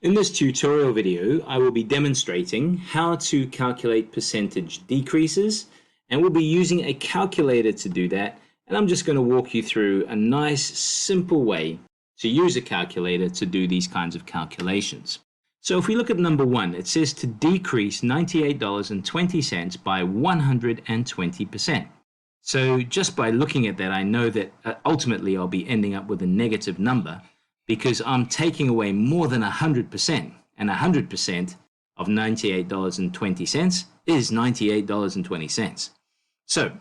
In this tutorial video, I will be demonstrating how to calculate percentage decreases, and we'll be using a calculator to do that. And I'm just going to walk you through a nice, simple way to use a calculator to do these kinds of calculations. So if we look at number 1, it says to decrease $98.20 by 120%. So just by looking at that, I know that ultimately I'll be ending up with a negative number because I'm taking away more than 100%, and 100% of $98.20 is $98.20. So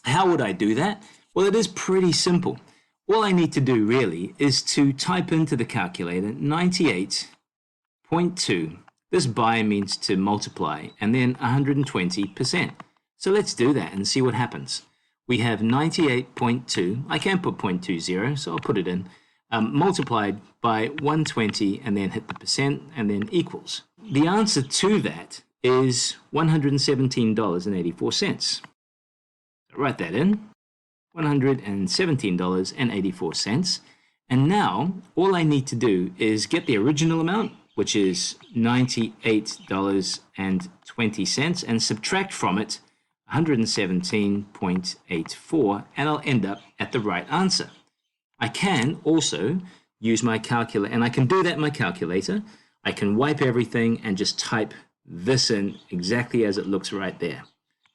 how would I do that? Well, it is pretty simple. All I need to do really is to type into the calculator 98.2. This by means to multiply, and then 120%. So let's do that and see what happens. We have 98.2. I can put 0.20, so I'll put it in. Multiplied by 120 and then hit the percent and then equals. The answer to that is $117.84. So write that in, $117.84. And now all I need to do is get the original amount, which is $98.20, and subtract from it 117.84, and I'll end up at the right answer. I can also use my calculator, and I can do that in my calculator. I can wipe everything and just type this in exactly as it looks right there.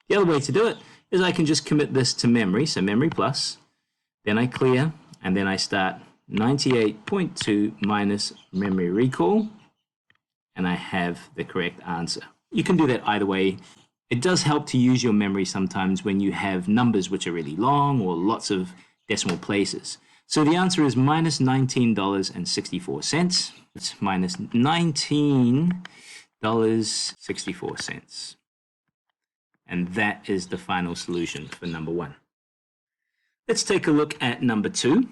The other way to do it is I can just commit this to memory, so memory plus, then I clear, and then I start 98.2 minus memory recall, and I have the correct answer. You can do that either way. It does help to use your memory sometimes when you have numbers which are really long or lots of decimal places. So the answer is minus $19.64. It's minus $19.64. And that is the final solution for number 1. Let's take a look at number 2.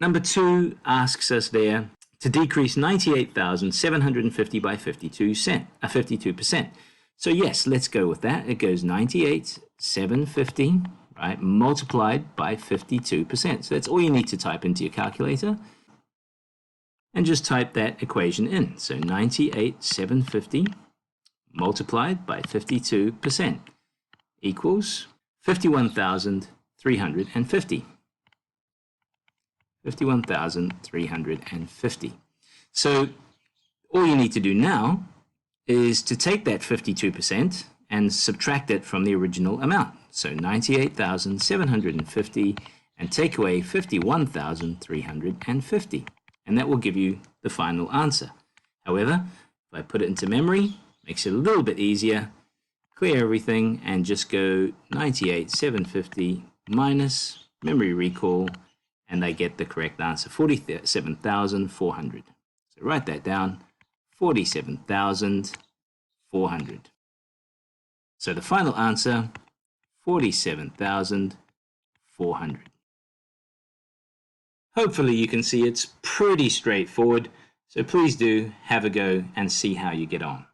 Number 2 asks us there to decrease 98,750 by 52%. So yes, let's go with that. It goes 98,750, right, multiplied by 52%. So that's all you need to type into your calculator. And just type that equation in. So 98,750 multiplied by 52% equals 51,350. 51,350. So all you need to do now is to take that 52% and subtract it from the original amount. So 98,750 and take away 51,350. And that will give you the final answer. However, if I put it into memory, makes it a little bit easier. Clear everything and just go 98,750 minus memory recall, and I get the correct answer, 47,400. So write that down, 47,400. So the final answer, 47,400. Hopefully you can see it's pretty straightforward, so please do have a go and see how you get on.